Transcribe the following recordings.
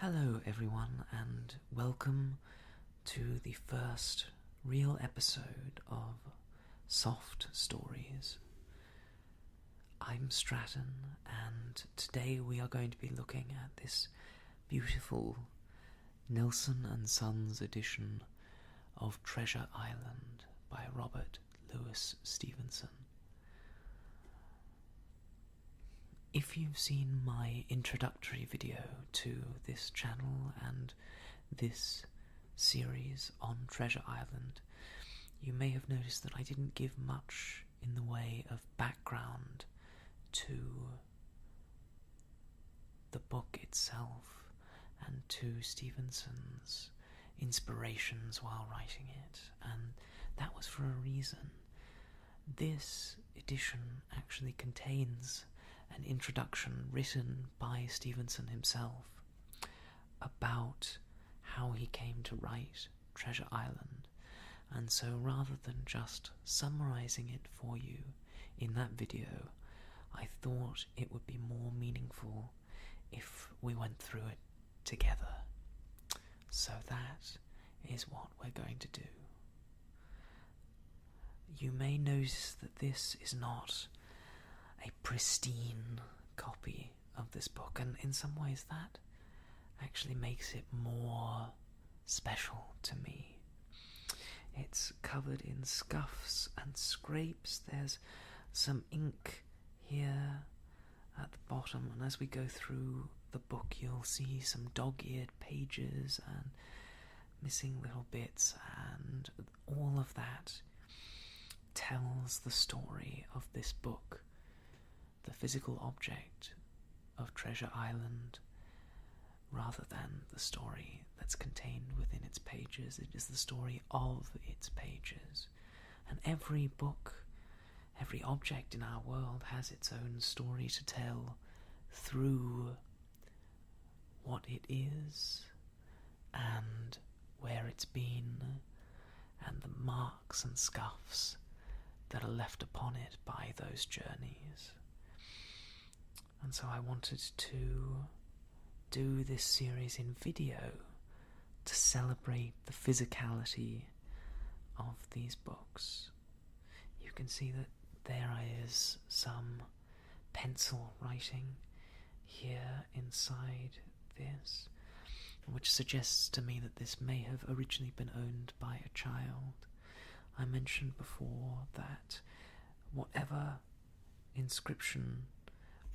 Hello everyone and welcome to the first real episode of Soft Stories. I'm Stratton and today we are going to be looking at this beautiful Nelson and Sons edition of Treasure Island by Robert Louis Stevenson. If you've seen my introductory video to this channel and this series on Treasure Island, you may have noticed that I didn't give much in the way of background to the book itself and to Stevenson's inspirations while writing it, and that was for a reason. This edition actually contains an introduction written by Stevenson himself about how he came to write Treasure Island, and so rather than just summarizing it for you in that video, I thought it would be more meaningful if we went through it together. So that is what we're going to do. You may notice that this is not a pristine copy of this book, and in some ways that actually makes it more special to me. It's covered in scuffs and scrapes. There's some ink here at the bottom, and as we go through the book you'll see some dog-eared pages and missing little bits, and all of that tells the story of this book. The physical object of Treasure Island, rather than the story that's contained within its pages. It is the story of its pages. And every book, every object in our world has its own story to tell through what it is and where it's been and the marks and scuffs that are left upon it by those journeys. And so I wanted to do this series in video to celebrate the physicality of these books. You can see that there is some pencil writing here inside this, which suggests to me that this may have originally been owned by a child. I mentioned before that whatever inscription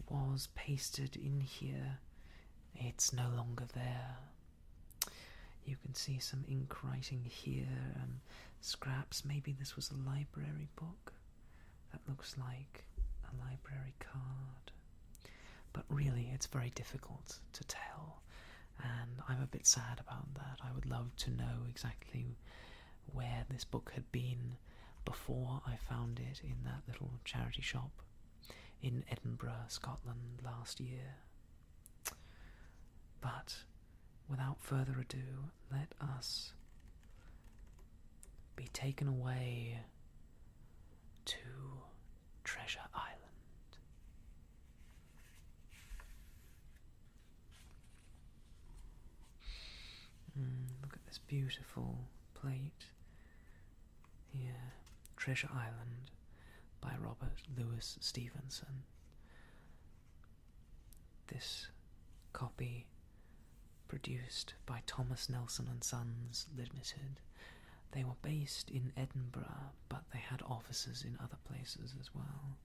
was pasted in here, it's no longer there. You can see some ink writing here and scraps. Maybe this was a library book. That looks like a library card. But really, it's very difficult to tell, and I'm a bit sad about that. I would love to know exactly where this book had been before I found it in that little charity shop in Edinburgh, Scotland last year. But without further ado, let us be taken away to Treasure Island. Look at this beautiful plate here, Treasure Island by Robert Louis Stevenson. This copy produced by Thomas Nelson and Sons Limited. They were based in Edinburgh, but they had offices in other places as well.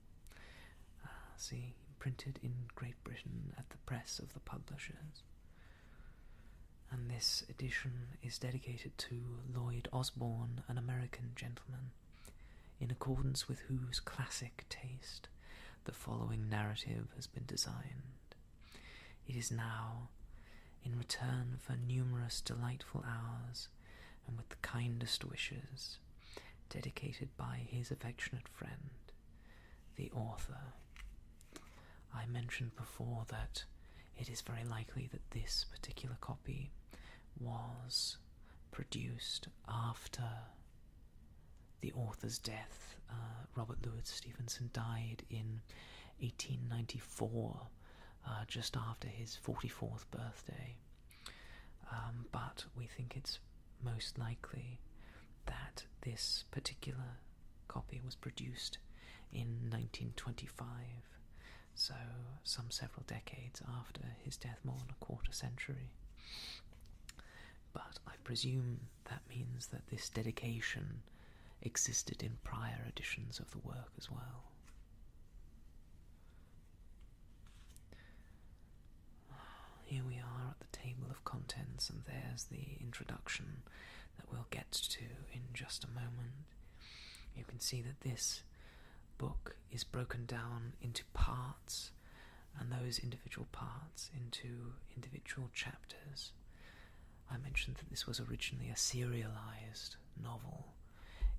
See, printed in Great Britain at the press of the publishers. And this edition is dedicated to Lloyd Osborne, an American gentleman, in accordance with whose classic taste the following narrative has been designed. It is now, in return for numerous delightful hours, and with the kindest wishes, dedicated by his affectionate friend, the author. I mentioned before that it is very likely that this particular copy was produced after the author's death. Robert Louis Stevenson died in 1894, just after his 44th birthday. but we think it's most likely that this particular copy was produced in 1925, so some several decades after his death, more than a quarter century. But I presume that means that this dedication existed in prior editions of the work as well. Here we are at the table of contents, and there's the introduction that we'll get to in just a moment. You can see that this book is broken down into parts, and those individual parts into individual chapters. I mentioned that this was originally a serialized novel.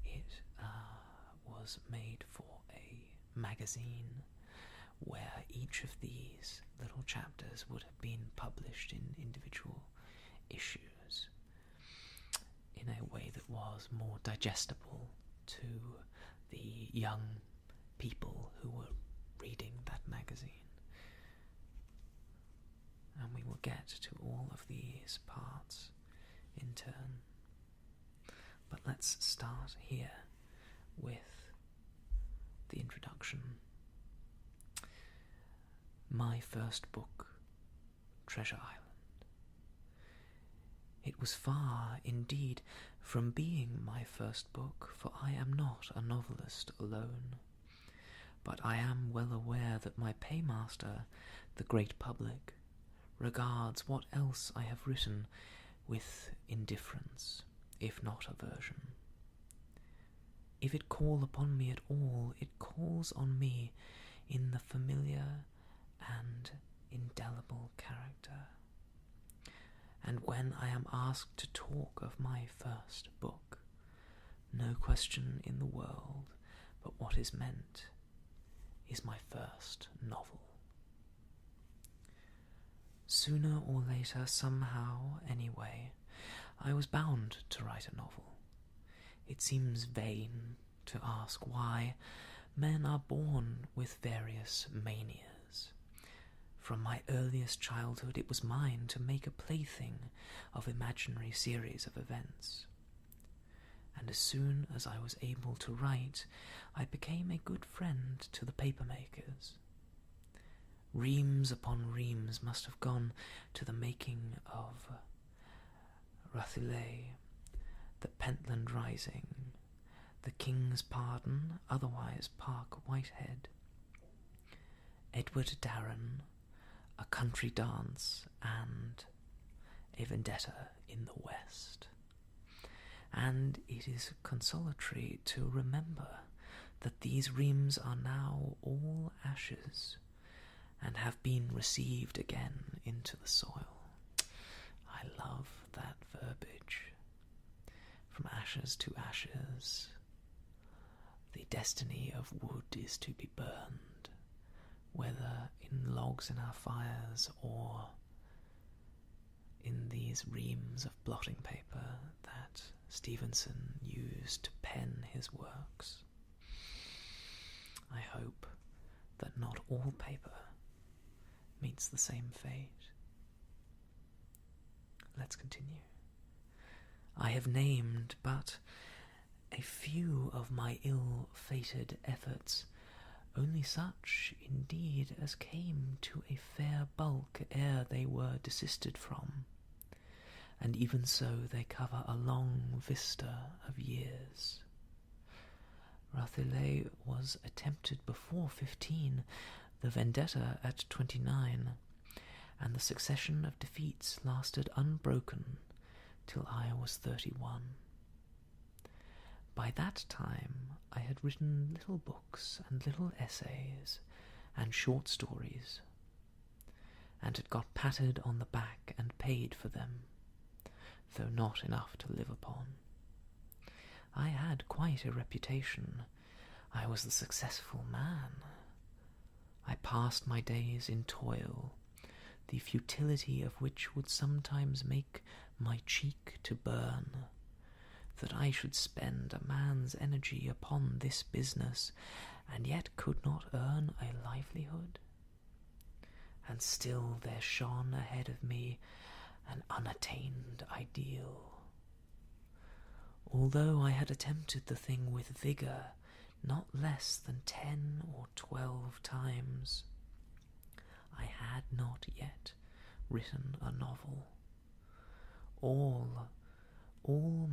It was made for a magazine where each of these little chapters would have been published in individual issues in a way that was more digestible to the young people who were reading that magazine. And we will get to all of these parts in turn. But let's start here with the introduction. My first book, Treasure Island. It was far, indeed, from being my first book, for I am not a novelist alone. But I am well aware that my paymaster, the great public, regards what else I have written with indifference, if not aversion. If it call upon me at all, it calls on me in the familiar and indelible character. And when I am asked to talk of my first book, no question in the world but what is meant is my first novel. Sooner or later, somehow, anyway, I was bound to write a novel. It seems vain to ask why. Men are born with various manias. From my earliest childhood, it was mine to make a plaything of imaginary series of events. And as soon as I was able to write, I became a good friend to the papermakers. Reams upon reams must have gone to the making of Rathelay, the Pentland Rising, the King's Pardon, otherwise Park Whitehead, Edward Darren, A Country Dance, and A Vendetta in the West. And it is consolatory to remember that these reams are now all ashes, and have been received again into the soil. I love that verbiage. From ashes to ashes, the destiny of wood is to be burned, whether in logs in our fires or in these reams of blotting paper that Stevenson used to pen his works. I hope that not all paper meets the same fate. Let's continue. I have named but a few of my ill-fated efforts, only such, indeed, as came to a fair bulk ere they were desisted from, and even so they cover a long vista of years. Rathelay was attempted before 15, the Vendetta at 29, and the succession of defeats lasted unbroken till I was 31. By that time I had written little books and little essays and short stories, and had got patted on the back and paid for them, though not enough to live upon. I had quite a reputation. I was the successful man. I passed my days in toil, the futility of which would sometimes make my cheek to burn, that I should spend a man's energy upon this business, and yet could not earn a livelihood. And still there shone ahead of me an unattained ideal. Although I had attempted the thing with vigour not less than 10 or 12 times, I had not yet written a novel. All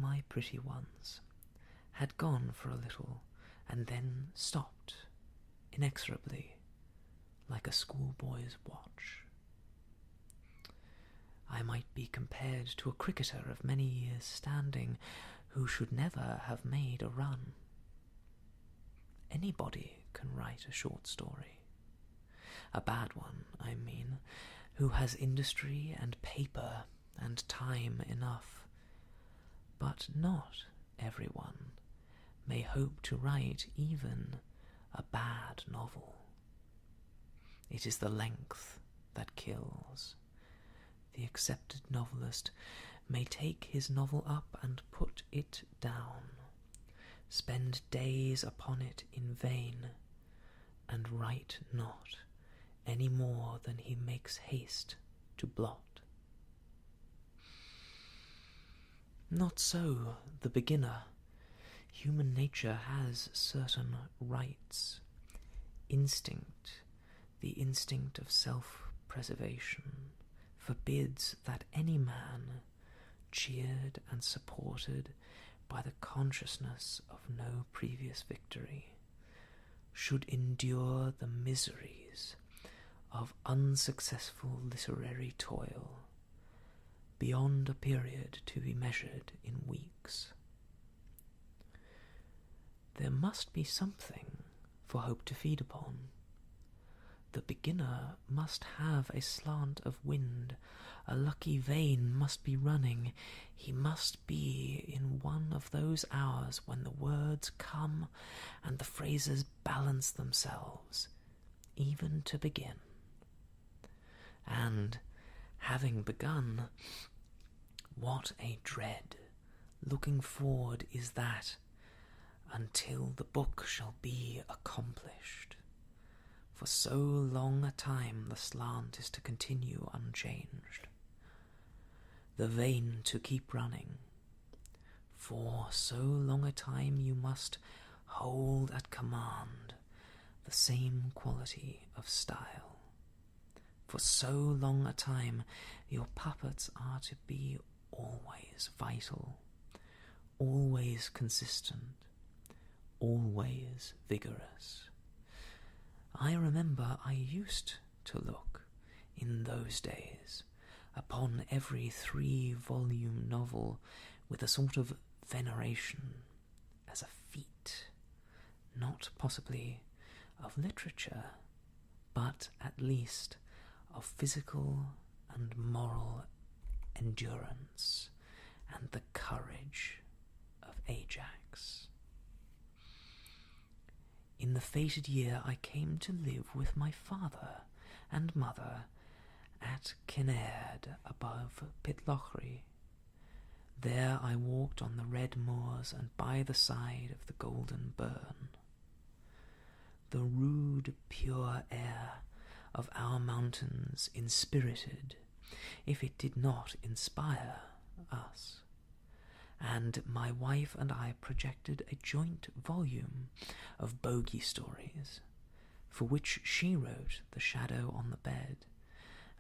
my pretty ones had gone for a little and then stopped inexorably, like a schoolboy's watch. I might be compared to a cricketer of many years' standing who should never have made a run. Anybody can write a short story. A bad one, I mean, who has industry and paper and time enough. But not everyone may hope to write even a bad novel. It is the length that kills. The accepted novelist may take his novel up and put it down, spend days upon it in vain, and write not any more than he makes haste to blot. Not so the beginner. Human nature has certain rights. Instinct, the instinct of self-preservation, forbids that any man, cheered and supported by the consciousness of no previous victory, should endure the miseries of unsuccessful literary toil beyond a period to be measured in weeks. There must be something for hope to feed upon. The beginner must have a slant of wind, a lucky vein must be running, he must be in one of those hours when the words come and the phrases balance themselves, even to begin. And, having begun, what a dread, looking forward is that, until the book shall be accomplished. For so long a time the slant is to continue unchanged, the vein to keep running. For so long a time you must hold at command the same quality of style. For so long a time your puppets are to be always vital, always consistent, always vigorous. I remember I used to look, in those days, upon every 3-volume novel with a sort of veneration, as a feat, not possibly of literature, but at least of physical and moral endurance and the courage of Ajax. In the fated year I came to live with my father and mother at Kinnaird above Pitlochry. There I walked on the red moors and by the side of the golden burn. The rude, pure air of our mountains inspirited, if it did not inspire, us. And my wife and I projected a joint volume of bogey stories, for which she wrote The Shadow on the Bed,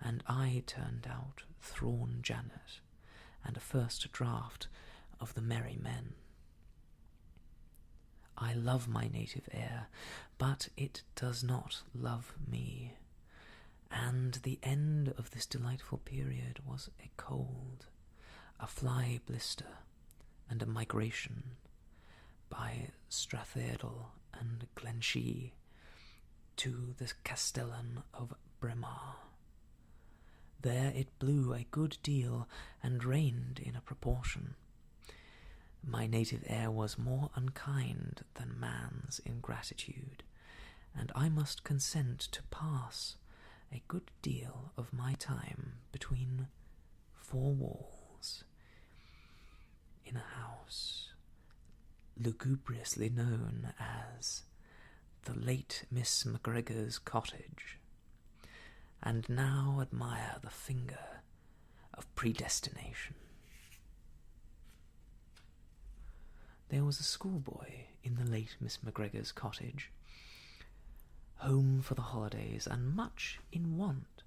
and I turned out Thrawn Janet and a first draft of The Merry Men. I love my native air, but it does not love me, and the end of this delightful period was a cold, a fly blister, and a migration by Strathairl and Glenshee to the Castellan of Braemar. There it blew a good deal and rained in a proportion. My native air was more unkind than man's ingratitude, and I must consent to pass a good deal of my time between 4 walls in a house lugubriously known as the late Miss MacGregor's cottage, and now admire the finger of predestination. There was a schoolboy in the late Miss McGregor's cottage, home for the holidays and much in want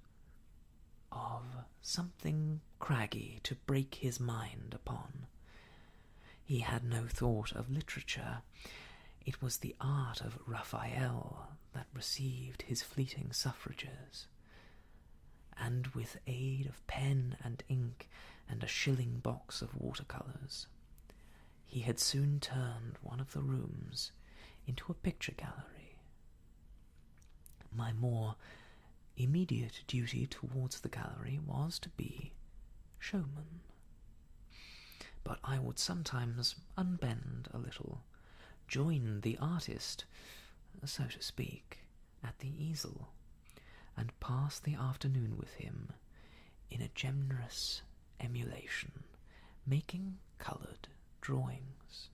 of something craggy to break his mind upon. He had no thought of literature. It was the art of Raphael that received his fleeting suffrages, and with aid of pen and ink and a shilling box of watercolours, he had soon turned one of the rooms into a picture gallery. My more immediate duty towards the gallery was to be showman, but I would sometimes unbend a little, join the artist, so to speak, at the easel, and pass the afternoon with him in a generous emulation, making coloured drawings.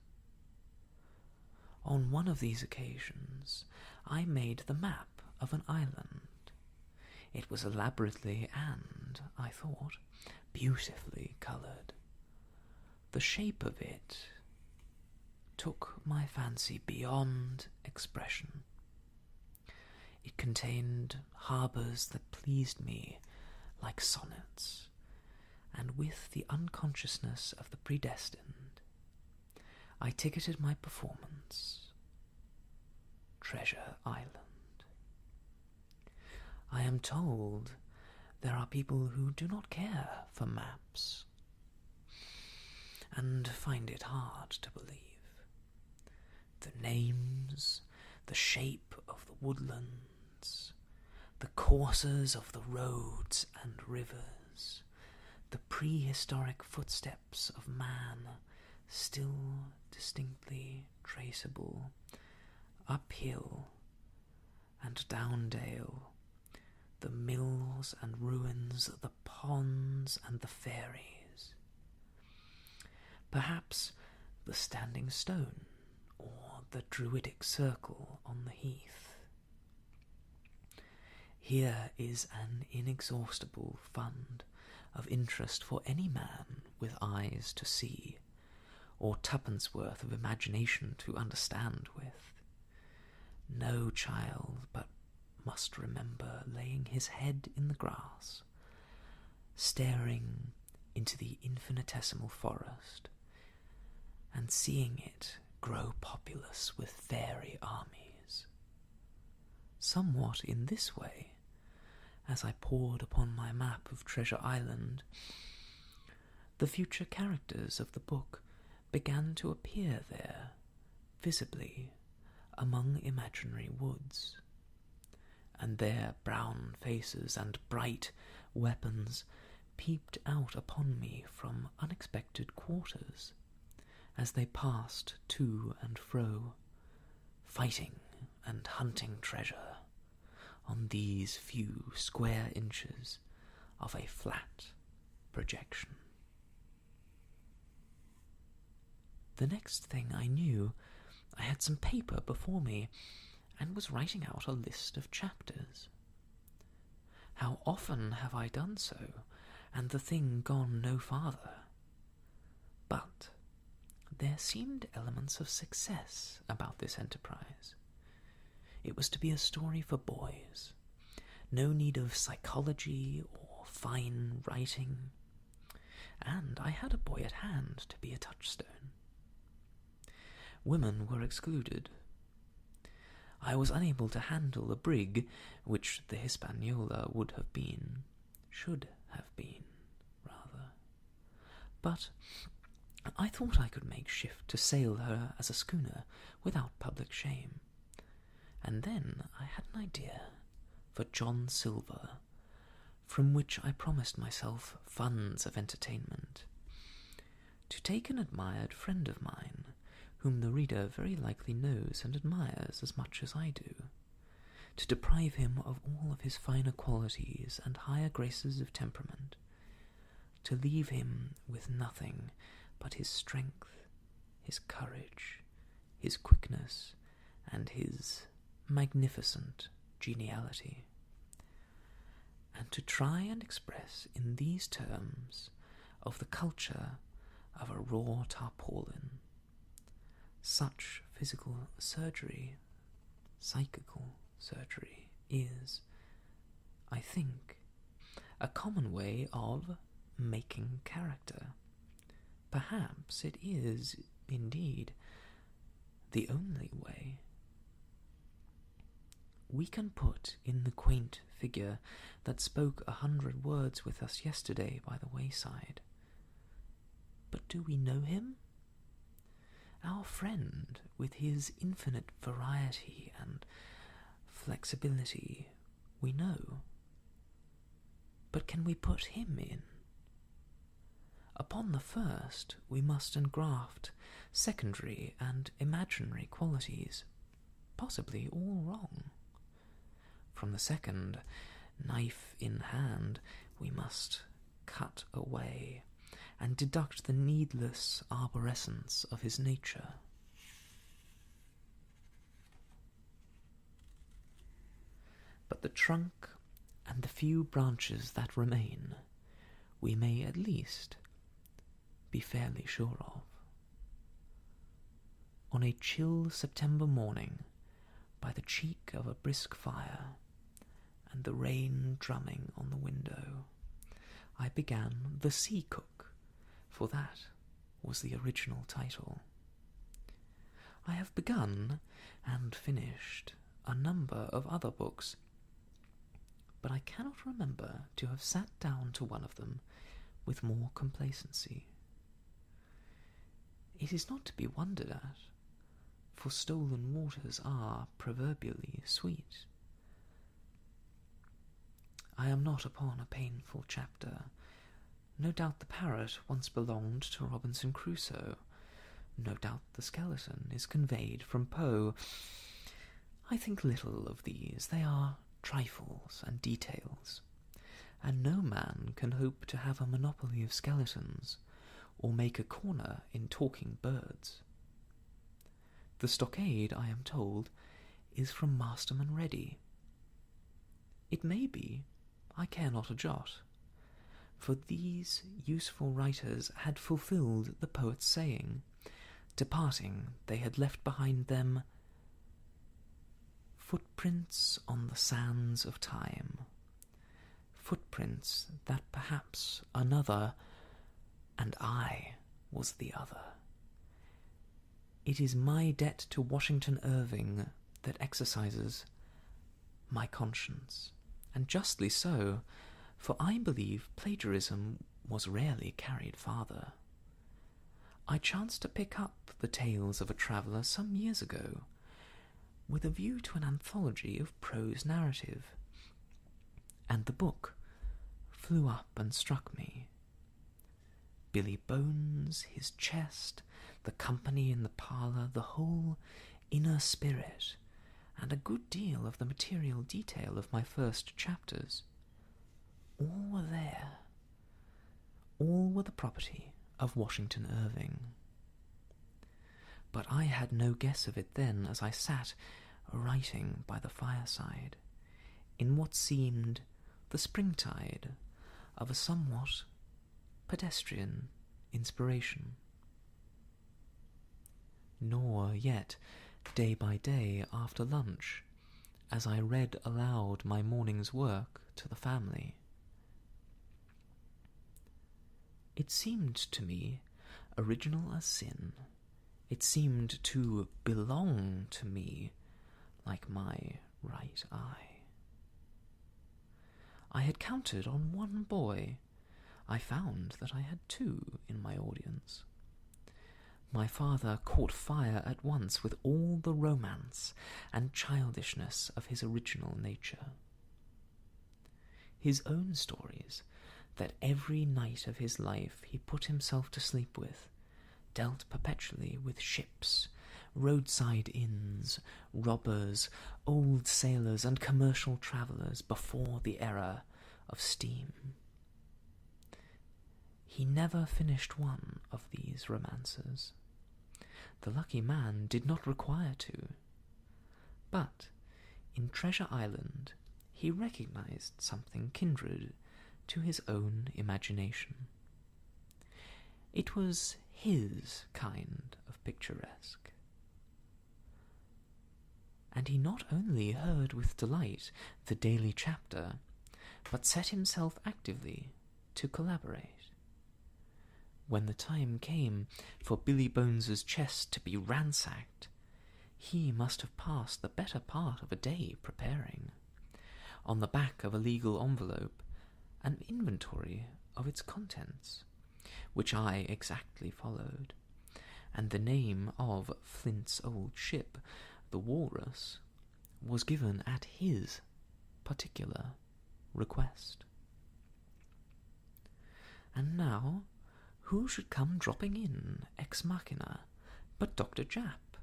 On one of these occasions I made the map of an island. It was elaborately and, I thought, beautifully coloured. The shape of it took my fancy beyond expression. It contained harbours that pleased me like sonnets, and with the unconsciousness of the predestined, I ticketed my performance Treasure Island. I am told there are people who do not care for maps, and find it hard to believe. The names, the shape of the woodlands, the courses of the roads and rivers, the prehistoric footsteps of man still distinctly traceable, uphill and down dale, the mills and ruins, the ponds and the fairies. Perhaps the standing stone, or the druidic circle on the heath. Here is an inexhaustible fund of interest for any man with eyes to see, or twopence worth of imagination to understand with. No child but must remember laying his head in the grass, staring into the infinitesimal forest, and seeing it grow populous with fairy armies. Somewhat in this way, as I pored upon my map of Treasure Island, the future characters of the book began to appear there, visibly, among imaginary woods, and their brown faces and bright weapons peeped out upon me from unexpected quarters, as they passed to and fro, fighting and hunting treasure on these few square inches of a flat projection. The next thing I knew, I had some paper before me, and was writing out a list of chapters. How often have I done so, and the thing gone no farther? But there seemed elements of success about this enterprise. It was to be a story for boys. No need of psychology or fine writing. And I had a boy at hand to be a touchstone. Women were excluded. I was unable to handle a brig, which the Hispaniola would have been, should have been, rather. But I thought I could make shift to sail her as a schooner without public shame. And then I had an idea for John Silver, from which I promised myself funds of entertainment. To take an admired friend of mine, whom the reader very likely knows and admires as much as I do, to deprive him of all of his finer qualities and higher graces of temperament, to leave him with nothing but his strength, his courage, his quickness, and his magnificent geniality, and to try and express in these terms of the culture of a raw tarpaulin. Such physical surgery, psychical surgery, is, I think, a common way of making character. Perhaps it is, indeed, the only way. We can put in the quaint figure that spoke 100 words with us yesterday by the wayside. But do we know him? Our friend, with his infinite variety and flexibility, we know. But can we put him in? Upon the first, we must engraft secondary and imaginary qualities, possibly all wrong. From the second, knife in hand, we must cut away and deduct the needless arborescence of his nature. But the trunk and the few branches that remain, we may at least be fairly sure of. On a chill September morning, by the cheek of a brisk fire, and the rain drumming on the window, I began The Sea Cook, for that was the original title. I have begun and finished a number of other books, but I cannot remember to have sat down to one of them with more complacency. It is not to be wondered at, for stolen waters are proverbially sweet. I am not upon a painful chapter. No doubt the parrot once belonged to Robinson Crusoe. No doubt the skeleton is conveyed from Poe. I think little of these. They are trifles and details, and no man can hope to have a monopoly of skeletons, or make a corner in talking birds. The stockade, I am told, is from Masterman Ready. It may be, I care not a jot, for these useful writers had fulfilled the poet's saying, departing they had left behind them footprints on the sands of time, footprints that perhaps another, and I was the other. It is my debt to Washington Irving that exercises my conscience, and justly so, for I believe plagiarism was rarely carried farther. I chanced to pick up the Tales of a Traveller some years ago, with a view to an anthology of prose narrative, and the book flew up and struck me. Billy Bones, his chest, the company in the parlour, the whole inner spirit, and a good deal of the material detail of my first chapters, all were there. All were the property of Washington Irving. But I had no guess of it then, as I sat writing by the fireside, in what seemed the springtide of a somewhat pedestrian inspiration. Nor yet day by day after lunch, as I read aloud my morning's work to the family. It seemed to me original as sin. It seemed to belong to me like my right eye. I had counted on one boy. I found that I had two in my audience. My father caught fire at once with all the romance and childishness of his original nature. His own stories, that every night of his life he put himself to sleep with, dealt perpetually with ships, roadside inns, robbers, old sailors, and commercial travellers before the era of steam. He never finished one of these romances. The lucky man did not require to. But in Treasure Island he recognized something kindred to his own imagination. It was his kind of picturesque. And he not only heard with delight the daily chapter, but set himself actively to collaborate. When the time came for Billy Bones's chest to be ransacked, he must have passed the better part of a day preparing, on the back of a legal envelope, an inventory of its contents, which I exactly followed, and the name of Flint's old ship, the Walrus, was given at his particular request. And now, who should come dropping in ex machina but Dr. Japp,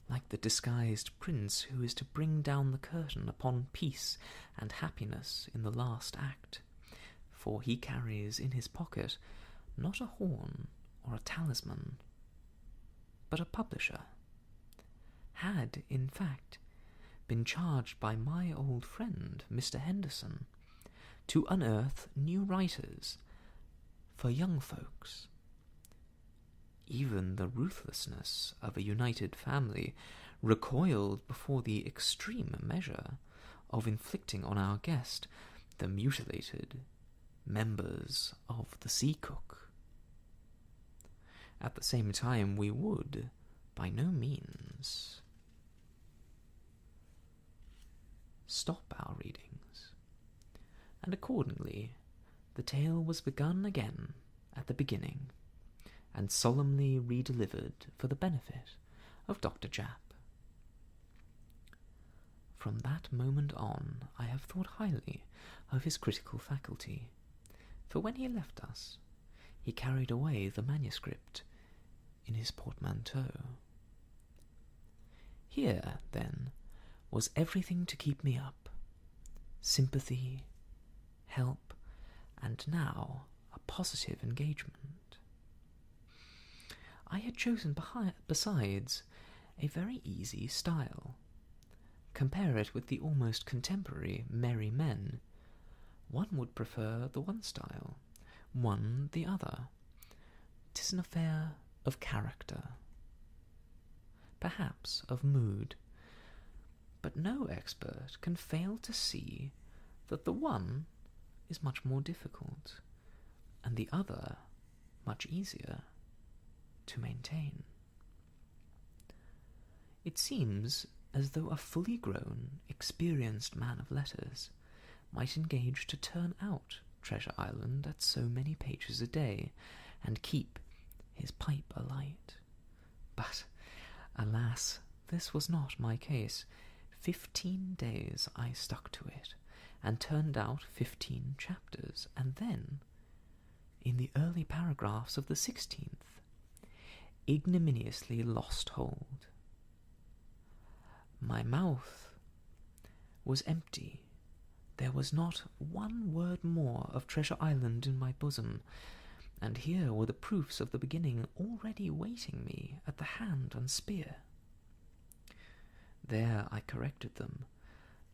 like the disguised prince who is to bring down the curtain upon peace and happiness in the last act, for he carries in his pocket not a horn or a talisman, but a publisher, had, in fact, been charged by my old friend Mr. Henderson to unearth new writers for young folks. Even the ruthlessness of a united family recoiled before the extreme measure of inflicting on our guest the mutilated members of the Sea Cook. At the same time, we would, by no means, stop our readings, and accordingly the tale was begun again at the beginning, and solemnly redelivered for the benefit of Dr. Japp. From that moment on, I have thought highly of his critical faculty, for when he left us, he carried away the manuscript in his portmanteau. Here, then, was everything to keep me up: sympathy, help, and now a positive engagement. I had chosen, besides, a very easy style. Compare it with the almost contemporary Merry Men. One would prefer the one style, one the other. 'Tis an affair of character, perhaps of mood, but no expert can fail to see that the one is much more difficult, and the other much easier to maintain. It seems as though a fully grown, experienced man of letters might engage to turn out Treasure Island at so many pages a day, and keep his pipe alight. But, alas, this was not my case. 15 days I stuck to it, and turned out 15 chapters, and then, in the early paragraphs of the 16th, ignominiously lost hold. My mouth was empty. There was not one word more of Treasure Island in my bosom, and here were the proofs of the beginning already waiting me at the hand and spear. There I corrected them,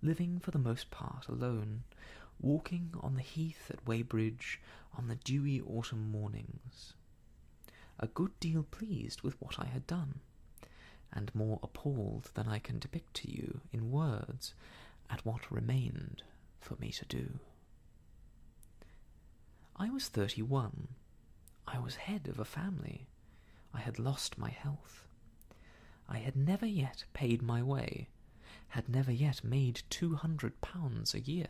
living for the most part alone, walking on the heath at Weybridge on the dewy autumn mornings, a good deal pleased with what I had done, and more appalled than I can depict to you in words at what remained for me to do. I was 31. I was head of a family. I had lost my health. I had never yet paid my way, had never yet made £200 a year.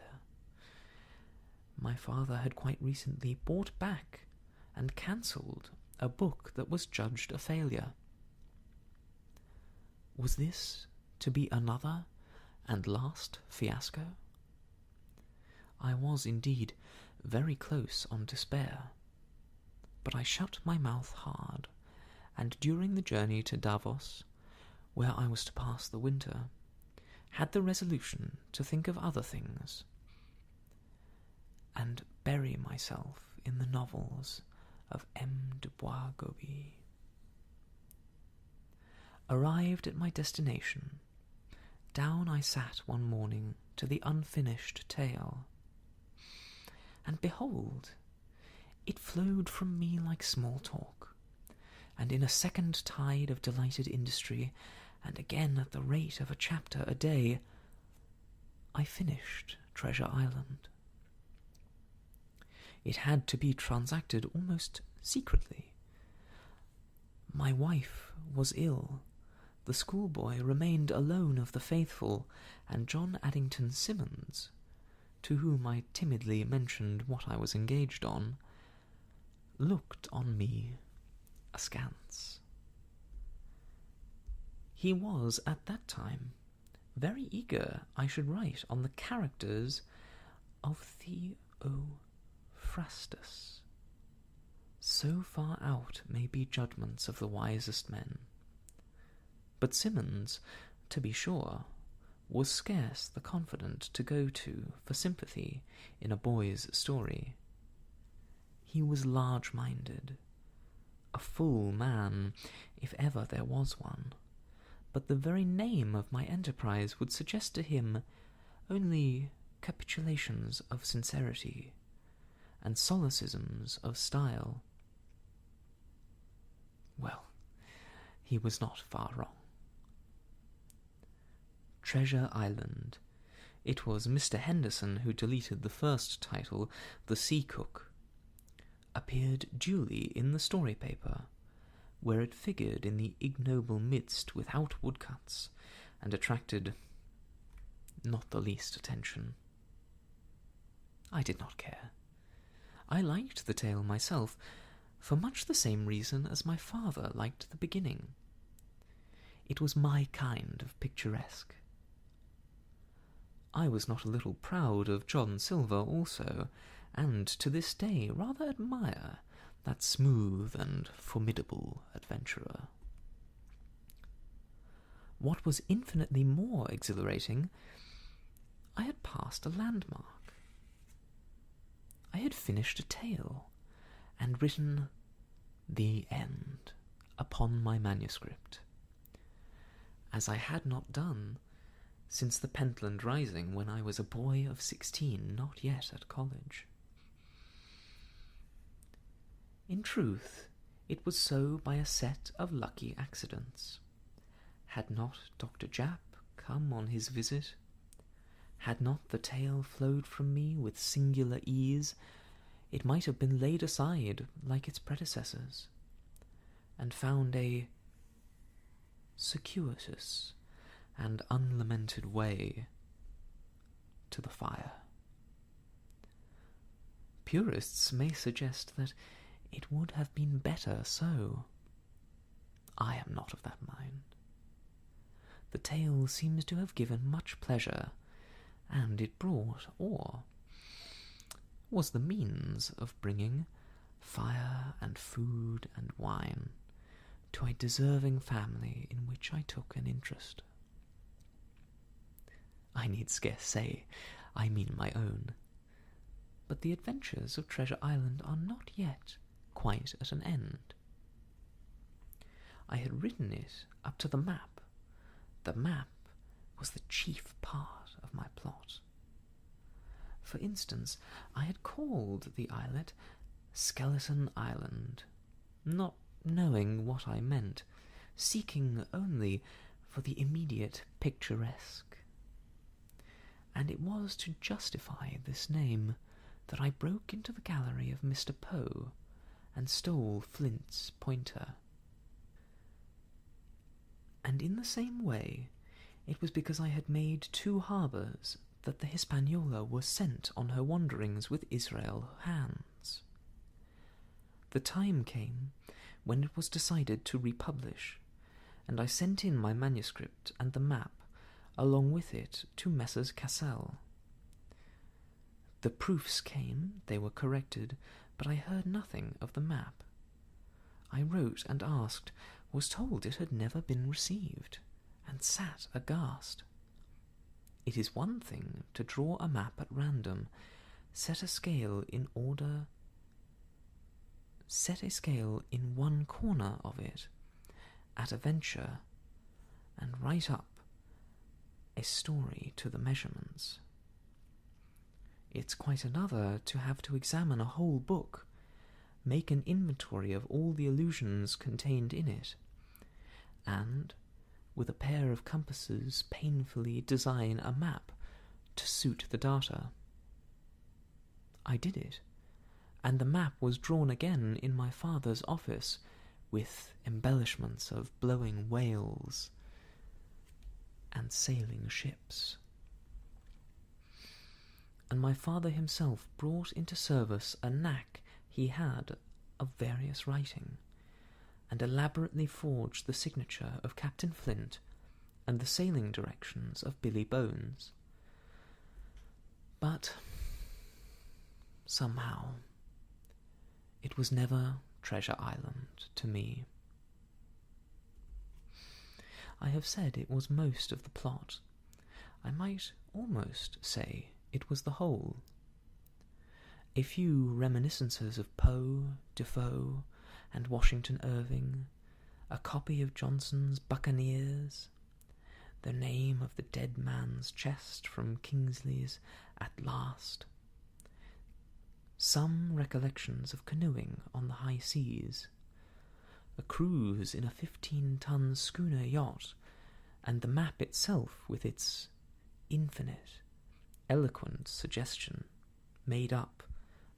My father had quite recently bought back and cancelled a book that was judged a failure. Was this to be another and last fiasco? I was indeed very close on despair, but I shut my mouth hard, and during the journey to Davos, where I was to pass the winter, had the resolution to think of other things, and bury myself in the novels of M. de Bois-Guilbert. Arrived at my destination, down I sat one morning to the unfinished tale, and behold, it flowed from me like small talk, and in a second tide of delighted industry, and again at the rate of a chapter a day, I finished Treasure Island. It had to be transacted almost secretly. My wife was ill, the schoolboy remained alone of the faithful, and John Addington Symonds, to whom I timidly mentioned what I was engaged on, looked on me askance. He was, at that time, very eager I should write on the characters of Theophrastus. So far out may be judgments of the wisest men. But Symonds, to be sure, was scarce the confidant to go to for sympathy in a boy's story. He was large-minded, a full man, if ever there was one, but the very name of my enterprise would suggest to him only capitulations of sincerity and solecisms of style. Well, he was not far wrong. Treasure Island. It was Mr. Henderson who deleted the first title, The Sea Cook, appeared duly in the story paper, where it figured in the ignoble midst without woodcuts, and attracted not the least attention. I did not care. I liked the tale myself, for much the same reason as my father liked the beginning. It was my kind of picturesque. I was not a little proud of John Silver also, and to this day rather admire that smooth and formidable adventurer. What was infinitely more exhilarating, I had passed a landmark. I had finished a tale, and written "The End" upon my manuscript, as I had not done since the Pentland Rising, when I was a boy of 16, not yet at college. In truth, it was so by a set of lucky accidents. Had not Dr. Japp come on his visit, had not the tale flowed from me with singular ease, it might have been laid aside like its predecessors, and found a circuitous and unlamented way to the fire. Purists may suggest that it would have been better so. I am not of that mind. The tale seems to have given much pleasure, and it brought, or was the means of bringing, fire and food and wine to a deserving family in which I took an interest. I need scarce say I mean my own, but the adventures of Treasure Island are not yet quite at an end. I had written it up to the map. The map was the chief part of my plot. For instance, I had called the islet Skeleton Island, not knowing what I meant, seeking only for the immediate picturesque. And it was to justify this name that I broke into the gallery of Mr. Poe and stole Flint's pointer. And in the same way, it was because I had made 2 harbours that the Hispaniola was sent on her wanderings with Israel Hands. The time came when it was decided to republish, and I sent in my manuscript and the map along with it to Messrs. Cassell. The proofs came, they were corrected, but I heard nothing of the map. I wrote and asked, was told it had never been received, and sat aghast. It is one thing to draw a map at random, set a scale in one corner of it, at a venture, and write up a story to the measurements. It's quite another to have to examine a whole book, make an inventory of all the illusions contained in it, and, with a pair of compasses, painfully design a map to suit the data. I did it, and the map was drawn again in my father's office, with embellishments of blowing whales and sailing ships. And my father himself brought into service a knack he had of various writing, and elaborately forged the signature of Captain Flint and the sailing directions of Billy Bones. But somehow it was never Treasure Island to me. I have said it was most of the plot. I might almost say it was the whole. A few reminiscences of Poe, Defoe, and Washington Irving, a copy of Johnson's Buccaneers, the name of the dead man's chest from Kingsley's At Last, some recollections of canoeing on the high seas, a cruise in a 15-ton schooner yacht, and the map itself with its infinite, eloquent suggestion made up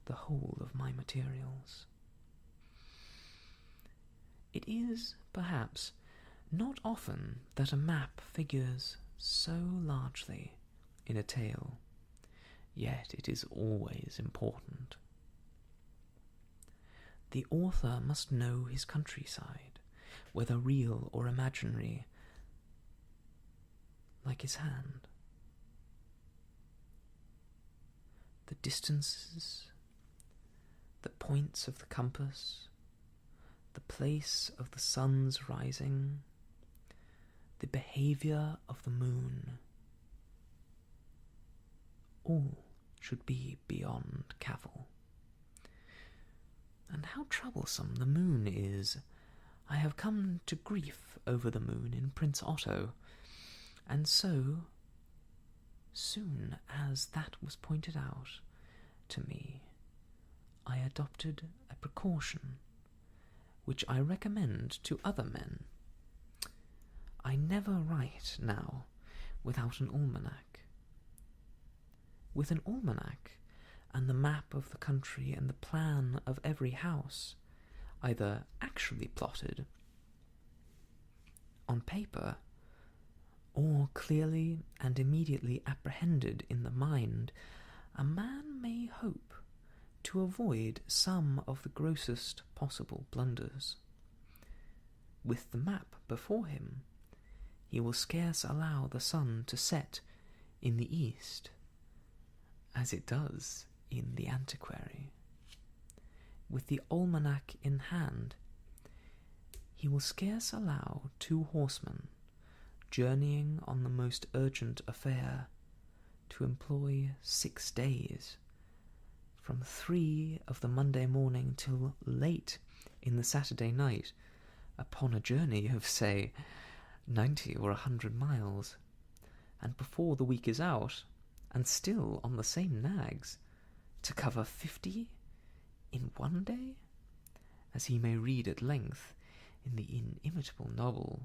the whole of my materials. It is, perhaps, not often that a map figures so largely in a tale, yet it is always important. The author must know his countryside, whether real or imaginary, like his hand. The distances, the points of the compass, the place of the sun's rising, the behaviour of the moon, all should be beyond cavil. And how troublesome the moon is! I have come to grief over the moon in Prince Otto, and so, soon as that was pointed out to me, I adopted a precaution which I recommend to other men. I never write now without an almanac. With an almanac and the map of the country and the plan of every house, either actually plotted on paper or clearly and immediately apprehended in the mind, a man may hope to avoid some of the grossest possible blunders. With the map before him, he will scarce allow the sun to set in the east, as it does in the Antiquary. With the almanac in hand, he will scarce allow 2 horsemen, journeying on the most urgent affair, to employ 6 days, from 3 of the Monday morning till late in the Saturday night, upon a journey of, say, 90 or 100 miles, and before the week is out, and still on the same nags, to cover 50 in one day, as he may read at length in the inimitable novel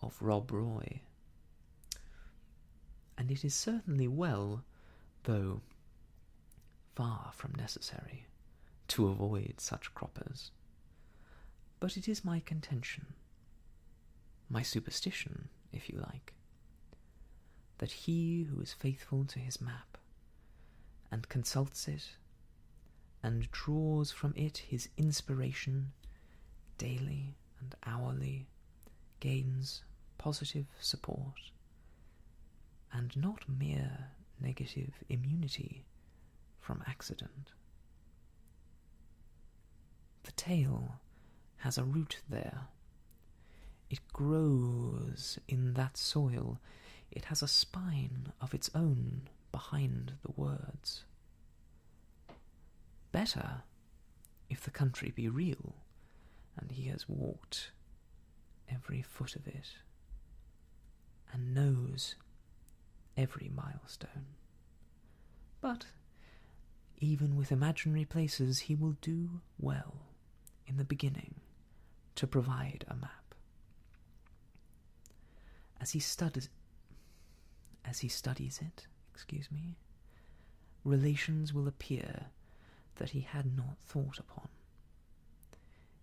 of Rob Roy. And it is certainly well, though far from necessary, to avoid such croppers. But it is my contention, my superstition, if you like, that he who is faithful to his map, and consults it, and draws from it his inspiration daily and hourly, gains positive support, and not mere negative immunity from accident. The tale has a root there. It grows in that soil. It has a spine of its own behind the words. Better if the country be real, and he has walked every foot of it, and knows every milestone. But Even with imaginary places, he will do well in the beginning to provide a map. As he studies it, relations will appear that he had not thought upon.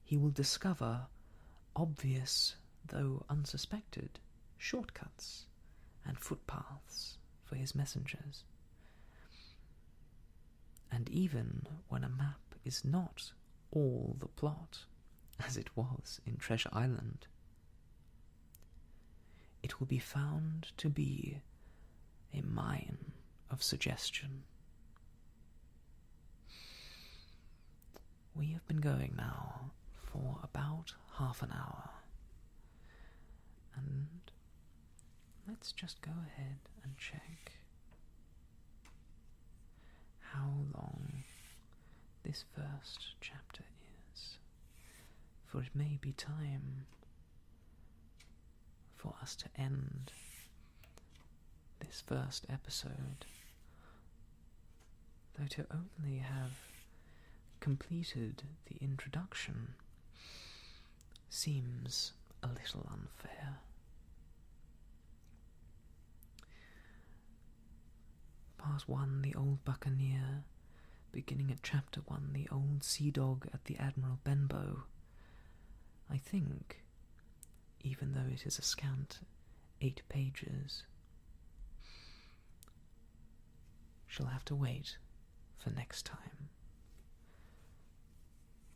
He will discover obvious, though unsuspected, shortcuts and footpaths for his messengers. And even when a map is not all the plot, as it was in Treasure Island, it will be found to be a mine of suggestion. We have been going now for about half an hour, and let's just go ahead and check how long this first chapter is, for it may be time for us to end this first episode, though to only have completed the introduction seems a little unfair. Part 1, the old buccaneer, beginning at chapter 1, the old sea dog at the Admiral Benbow. I think, even though it is a scant 8 pages, shall have to wait for next time.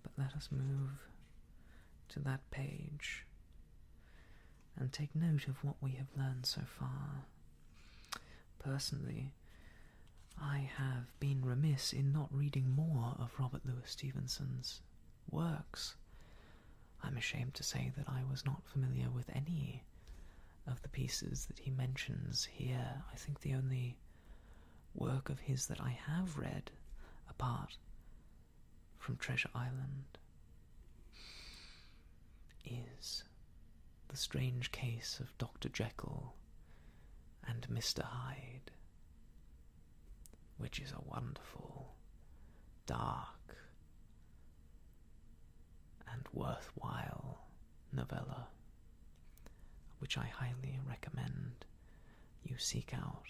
But let us move to that page and take note of what we have learned so far. Personally, I have been remiss in not reading more of Robert Louis Stevenson's works. I'm ashamed to say that I was not familiar with any of the pieces that he mentions here. I think the only work of his that I have read, apart from Treasure Island, is The Strange Case of Dr. Jekyll and Mr. Hyde, which is a wonderful, dark, and worthwhile novella, which I highly recommend you seek out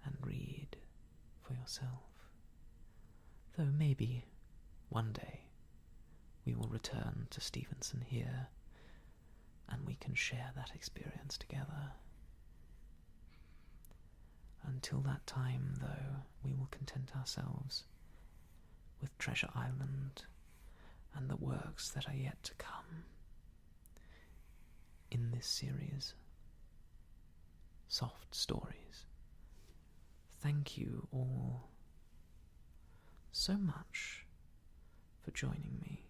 and read for yourself. Though maybe one day we will return to Stevenson here and we can share that experience together. Until that time, though, we will content ourselves with Treasure Island and the works that are yet to come in this series, Soft Stories. Thank you all so much for joining me.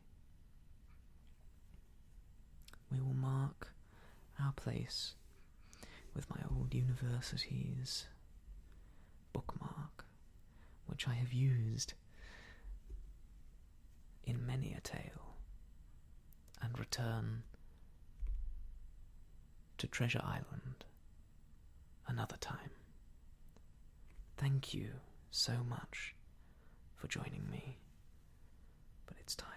We will mark our place with my old university's bookmark, which I have used in many a tale, and return to Treasure Island another time. Thank you so much for joining me, but it's time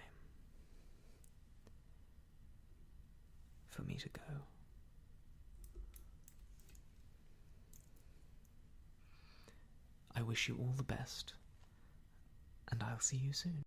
for me to go. I wish you all the best, and I'll see you soon.